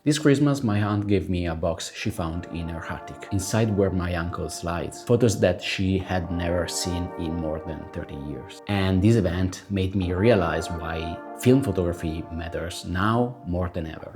This Christmas, my aunt gave me a box she found in her attic. Inside were my uncle's slides, photos that she had never seen in more than 30 years. And this event made me realize why film photography matters now more than ever.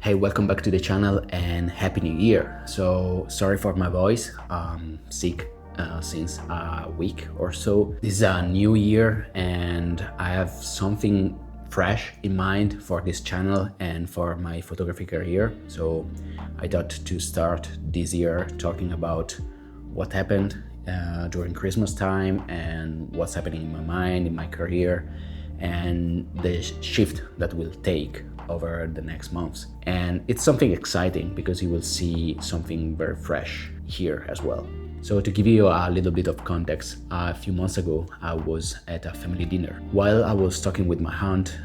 Hey, welcome back to the channel and Happy New Year! So, sorry for my voice, I'm sick since a week or so. This is a new year and I have something fresh in mind for this channel and for my photography career. So I thought to start this year talking about what happened during Christmas time and what's happening in my mind, in my career, and the shift that will take over the next months. And it's something exciting because you will see something very fresh here as well. So to give you a little bit of context, a few months ago I was at a family dinner. While I was talking with my aunt,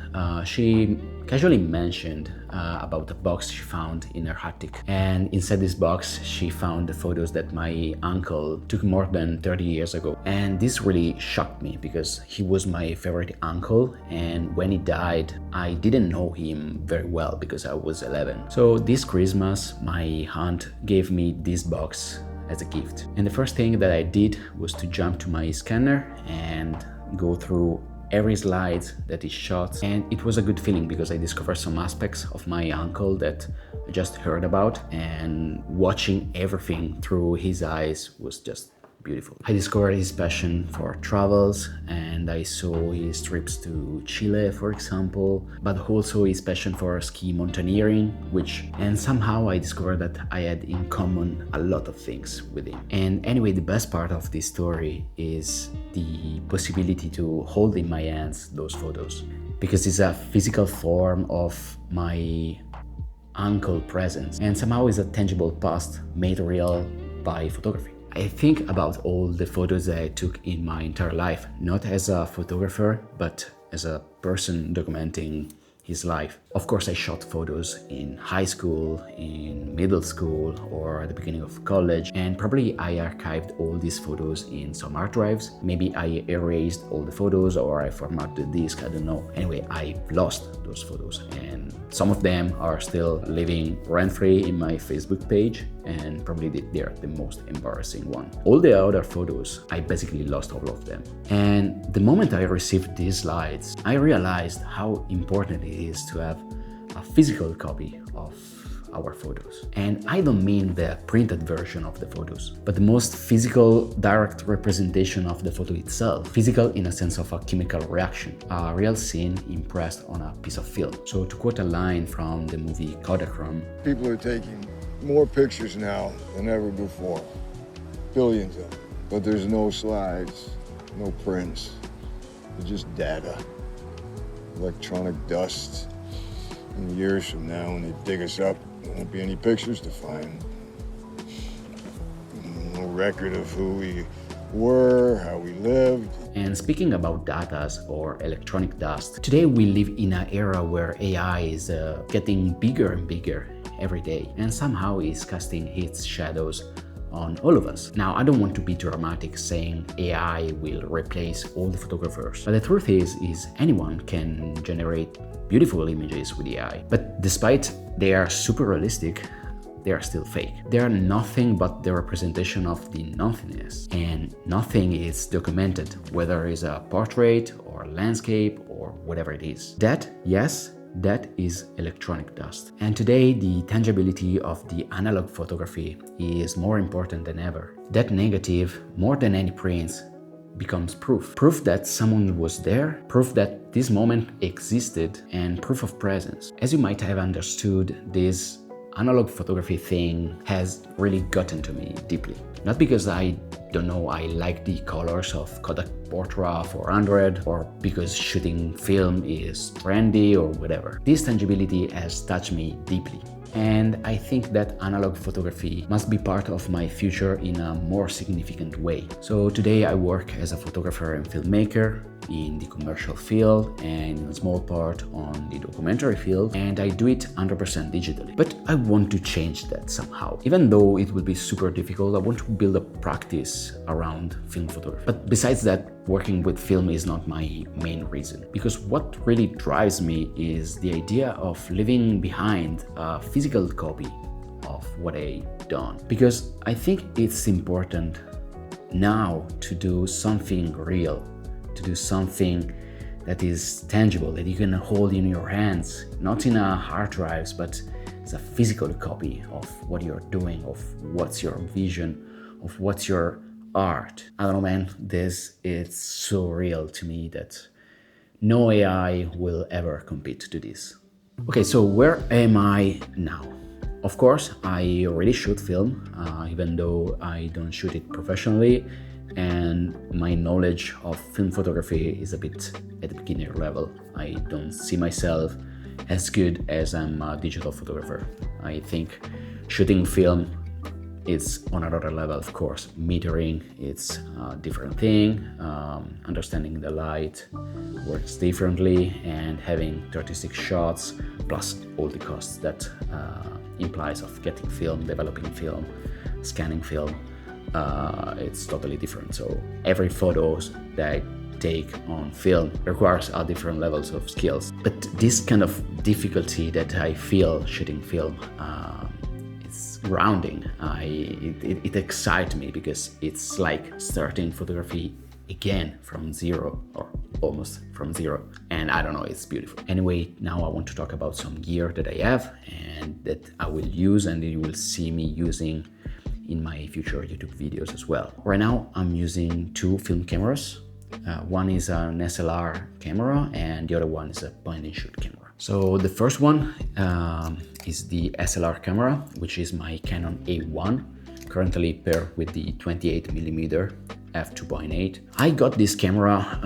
she casually mentioned about a box she found in her attic. And inside this box she found the photos that my uncle took more than 30 years ago. And this really shocked me because he was my favorite uncle, and when he died I didn't know him very well because I was 11. So this Christmas my aunt gave me this box as a gift. And the first thing that I did was to jump to my scanner and go through every slide that he shot. And it was a good feeling because I discovered some aspects of my uncle that I just heard about, and watching everything through his eyes was just beautiful. I discovered his passion for travels, and I saw his trips to Chile, for example, but also his passion for ski mountaineering, and somehow I discovered that I had in common a lot of things with him. And anyway, the best part of this story is the possibility to hold in my hands those photos, because it's a physical form of my uncle presence, and somehow is a tangible past made real by photography. I think about all the photos that I took in my entire life, not as a photographer, but as a person documenting his life. Of course, I shot photos in high school, in middle school, or at the beginning of college, and probably I archived all these photos in some hard drives. Maybe I erased all the photos or I formatted the disk, I don't know. Anyway, I lost those photos, and some of them are still living rent-free in my Facebook page, and probably they are the most embarrassing one. All the other photos, I basically lost all of them. And the moment I received these slides, I realized how important it is to have a physical copy of our photos. And I don't mean the printed version of the photos, but the most physical, direct representation of the photo itself. Physical in a sense of a chemical reaction, a real scene impressed on a piece of film. So to quote a line from the movie Kodachrome, "People are taking more pictures now than ever before, billions of them, but there's no slides, no prints, it's just data, electronic dust. And years from now, when they dig us up, there won't be any pictures to find. No record of who we were, how we lived." And speaking about data or electronic dust, today we live in an era where AI is getting bigger and bigger every day, and somehow is casting its shadows on all of us. Now, I don't want to be dramatic saying AI will replace all the photographers, but the truth is anyone can generate beautiful images with AI. But despite they are super realistic, they are still fake. They are nothing but the representation of the nothingness, and nothing is documented, whether it's a portrait or landscape or whatever it is. That, yes, that is electronic dust. And today, the tangibility of the analog photography is more important than ever. That negative, more than any prints, becomes proof. Proof that someone was there, proof that this moment existed, and proof of presence. As you might have understood, this analog photography thing has really gotten to me deeply. Not because I like the colors of Kodak Portra 400, or because shooting film is trendy or whatever. This tangibility has touched me deeply. And I think that analog photography must be part of my future in a more significant way. So today I work as a photographer and filmmaker in the commercial field and in a small part on the documentary field, and I do it 100% digitally. But I want to change that somehow. Even though it will be super difficult, I want to build a practice around film photography. But besides that, working with film is not my main reason, because what really drives me is the idea of leaving behind a physical copy of what I've done. Because I think it's important now to do something real, to do something that is tangible, that you can hold in your hands, not in a hard drives, but as a physical copy of what you're doing, of what's your vision, of what's your art. I don't know, man, this is so real to me that no AI will ever compete to this. Okay, so where am I now? Of course, I already shoot film, even though I don't shoot it professionally, and my knowledge of film photography is a bit at the beginner level. I don't see myself as good as I'm a digital photographer. I think shooting film is on another level, of course. Metering, it's a different thing. Understanding the light works differently, and having 36 shots plus all the costs that implies of getting film, developing film, scanning film, it's totally different. So every photos that I take on film requires a different levels of skills. But this kind of difficulty that I feel shooting film, it's grounding. It excites me, because it's like starting photography again from zero, or almost from zero. And I don't know, it's beautiful. Anyway, now I want to talk about some gear that I have and that I will use, and you will see me using in my future YouTube videos as well. Right now I'm using two film cameras. One is an SLR camera and the other one is a point and shoot camera. So the first one is the SLR camera, which is my Canon A1, currently paired with the 28mm f2.8. I got this camera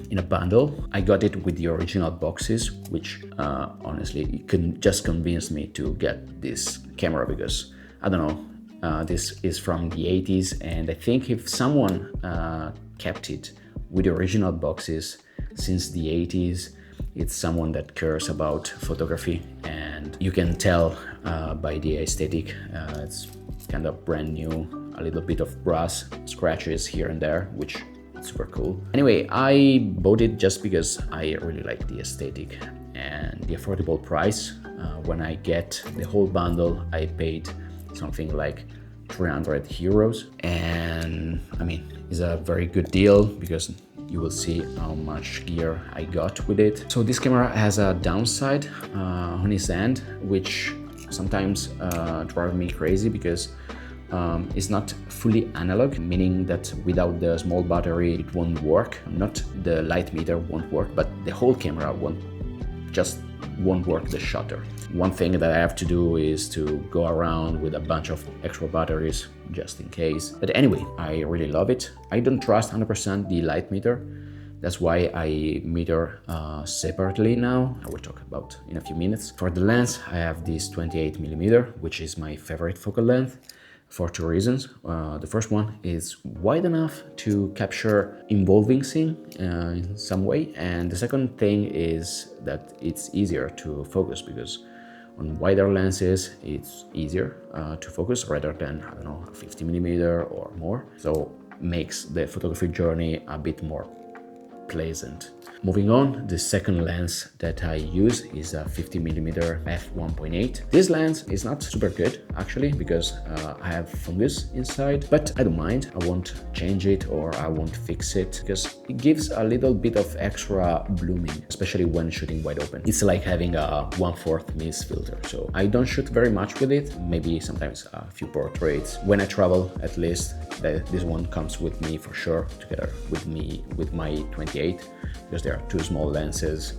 in a bundle. I got it with the original boxes, which honestly, it couldn't just convince me to get this camera, because I don't know, this is from the 80s, and I think if someone kept it with the original boxes since the 80s, it's someone that cares about photography, and you can tell by the aesthetic. It's kind of brand new, a little bit of brass scratches here and there, which is super cool. Anyway, I bought it just because I really like the aesthetic and the affordable price. When I get the whole bundle, I paid something like 300 euros, and I mean, it's a very good deal, because you will see how much gear I got with it. So this camera has a downside on its end, which sometimes drives me crazy, because it's not fully analog, meaning that without the small battery it won't work. Not the light meter won't work, but the whole camera won't work, the shutter. One thing that I have to do is to go around with a bunch of extra batteries just in case. But anyway, I really love it. I don't trust 100% the light meter. That's why I meter separately now. I will talk about in a few minutes. For the lens, I have this 28mm, which is my favorite focal length, for two reasons. The first one is wide enough to capture involving scene in some way, and the second thing is that it's easier to focus, because on wider lenses it's easier to focus rather than, I don't know, a 50mm or more. So makes the photography journey a bit more pleasant. Moving on, the second lens that I use is a 50mm f1.8. This lens is not super good actually, because I have fungus inside, but I don't mind. I won't change it or I won't fix it, because it gives a little bit of extra blooming, especially when shooting wide open. It's like having a 1/4 mist filter. So I don't shoot very much with it, maybe sometimes a few portraits. When I travel, at least, this one comes with me for sure, together with my 28, because there are two small lenses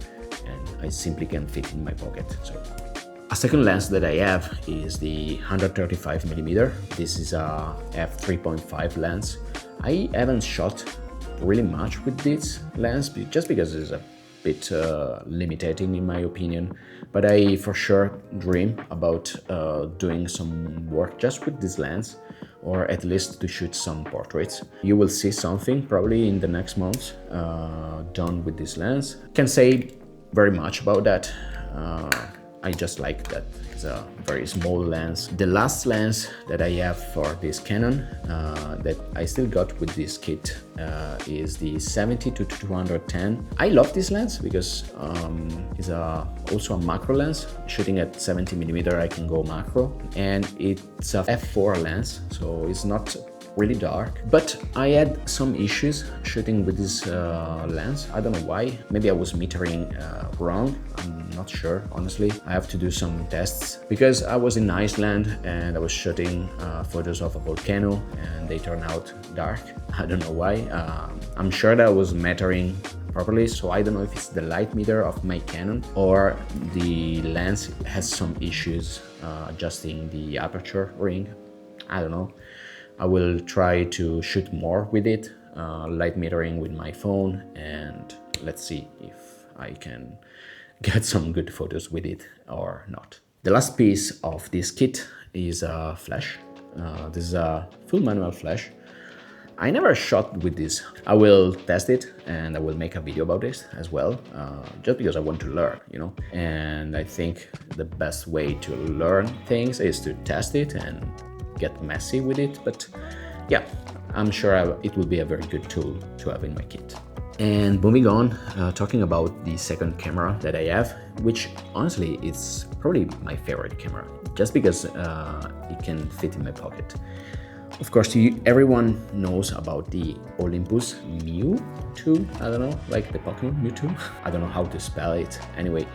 and I simply can't fit in my pocket. So a second lens that I have is the 135mm. This is a f3.5 lens. I haven't shot really much with this lens, just because it's a bit limiting in my opinion, but I for sure dream about doing some work just with this lens, or at least to shoot some portraits. You will see something probably in the next month done with this lens. Can't say very much about that. I just like that it's a very small lens. The last lens that I have for this Canon that I still got with this kit is the 70 to 210. I love this lens because it's also a macro lens. Shooting at 70mm, I can go macro, and it's a f4 lens, so it's not really dark. But I had some issues shooting with this lens. I don't know why. Maybe I was metering wrong. I'm not sure, honestly. I have to do some tests because I was in Iceland and I was shooting photos of a volcano and they turned out dark. I don't know why. I'm sure that I was metering properly, so I don't know if it's the light meter of my Canon or the lens has some issues adjusting the aperture ring. I don't know. I will try to shoot more with it, light metering with my phone, and let's see if I can get some good photos with it or not. The last piece of this kit is a flash. This is a full manual flash. I never shot with this. I will test it and I will make a video about this as well, just because I want to learn, you know. And I think the best way to learn things is to test it and get messy with it. But yeah, I'm sure it will be a very good tool to have in my kit. And moving on, talking about the second camera that I have, which honestly is probably my favorite camera, just because it can fit in my pocket. Of course, everyone knows about the Olympus Mewtwo. I don't know, like the Pokemon Mewtwo. I don't know how to spell it. Anyway,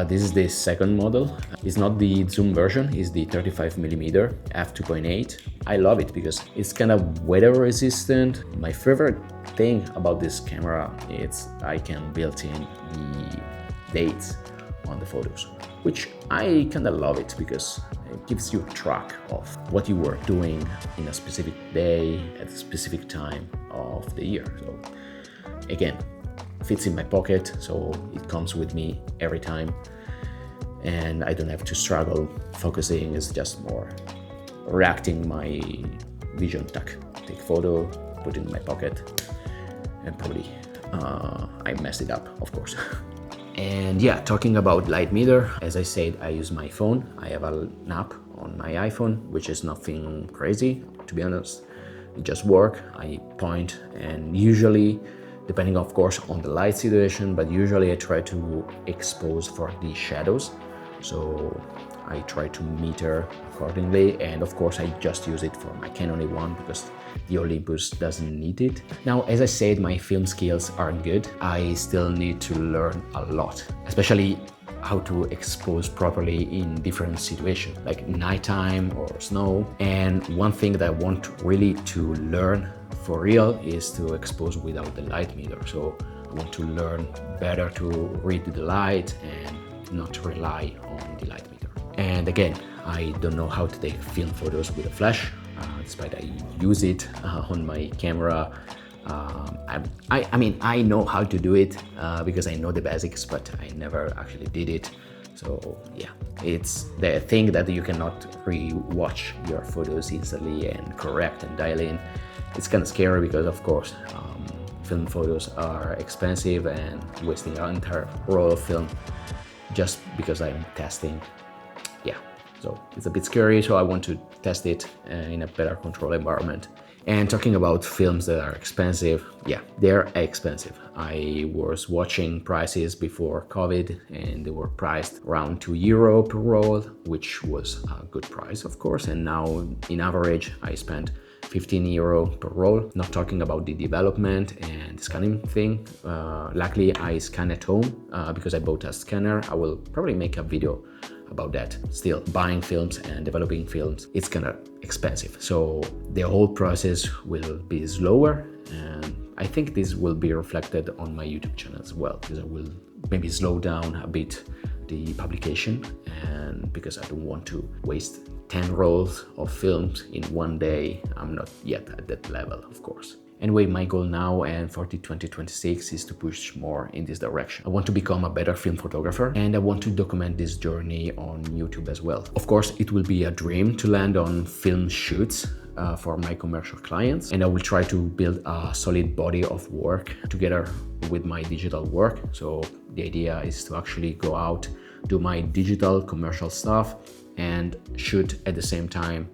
this is the second model. It's not the zoom version, it's the 35mm f2.8. I love it because it's kind of weather resistant. My favorite thing about this camera is I can build in the dates on the photos, which I kind of love it because it gives you track of what you were doing in a specific day at a specific time of the year. So again, fits in my pocket, so it comes with me every time and I don't have to struggle focusing. It's just more reacting my vision, take photo, put it in my pocket, and probably I messed it up, of course. And yeah, talking about light meter, as I said, I use my phone. I have an app on my iPhone, which is nothing crazy, to be honest. It just works. I point, and usually, depending of course on the light situation, but usually I try to expose for the shadows. So I try to meter accordingly, and of course I just use it for my Canon A1 because the Olympus doesn't need it. Now, as I said, my film skills are good. I still need to learn a lot, especially how to expose properly in different situations, like nighttime or snow. And one thing that I want really to learn for real is to expose without the light meter. So I want to learn better to read the light and not rely on the light meter. And again, I don't know how to take film photos with a flash, despite I use it on my camera. I mean, I know how to do it because I know the basics, but I never actually did it. So yeah, it's the thing that you cannot re-watch your photos instantly and correct and dial in. It's kind of scary because, of course, film photos are expensive and wasting an entire roll of film just because I'm testing. Yeah, so it's a bit scary, so I want to test it in a better control environment. And talking about films that are expensive, yeah, they're expensive. I was watching prices before COVID and they were priced around €2 per roll, which was a good price, of course. And now, in average, I spent €15 per roll, not talking about the development and scanning thing. Luckily, I scan at home because I bought a scanner. I will probably make a video about that. Still, buying films and developing films, it's kind of expensive. So the whole process will be slower, and I think this will be reflected on my YouTube channel as well, because I will maybe slow down a bit the publication, and because I don't want to waste 10 rolls of films in one day. I'm not yet at that level, of course. Anyway, my goal now and for 2026 is to push more in this direction. I want to become a better film photographer, and I want to document this journey on YouTube as well. Of course, it will be a dream to land on film shoots for my commercial clients, and I will try to build a solid body of work together with my digital work. So the idea is to actually go out do my digital commercial stuff and shoot at the same time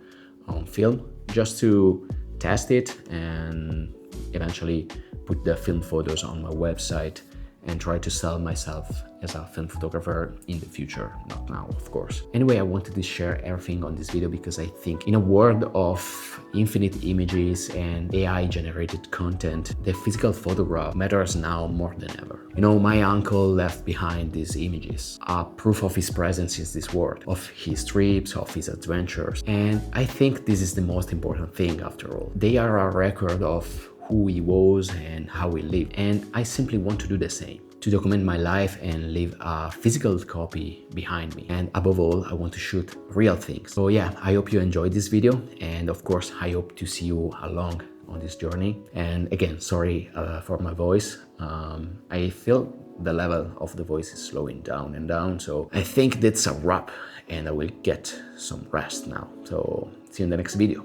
on film, just to test it and eventually put the film photos on my website and try to sell myself as a film photographer in the future, not now, of course. Anyway, I wanted to share everything on this video because I think in a world of infinite images and AI generated content, the physical photograph matters now more than ever. You know, my uncle left behind these images, a proof of his presence in this world, of his trips, of his adventures. And I think this is the most important thing after all. They are a record of who he was and how he lived, and I simply want to do the same, to document my life and leave a physical copy behind me. And above all, I want to shoot real things. So yeah, I hope you enjoyed this video, and of course I hope to see you along on this journey. And again, sorry for my voice. I feel the level of the voice is slowing down and down, so I think that's a wrap and I will get some rest now. So see you in the next video.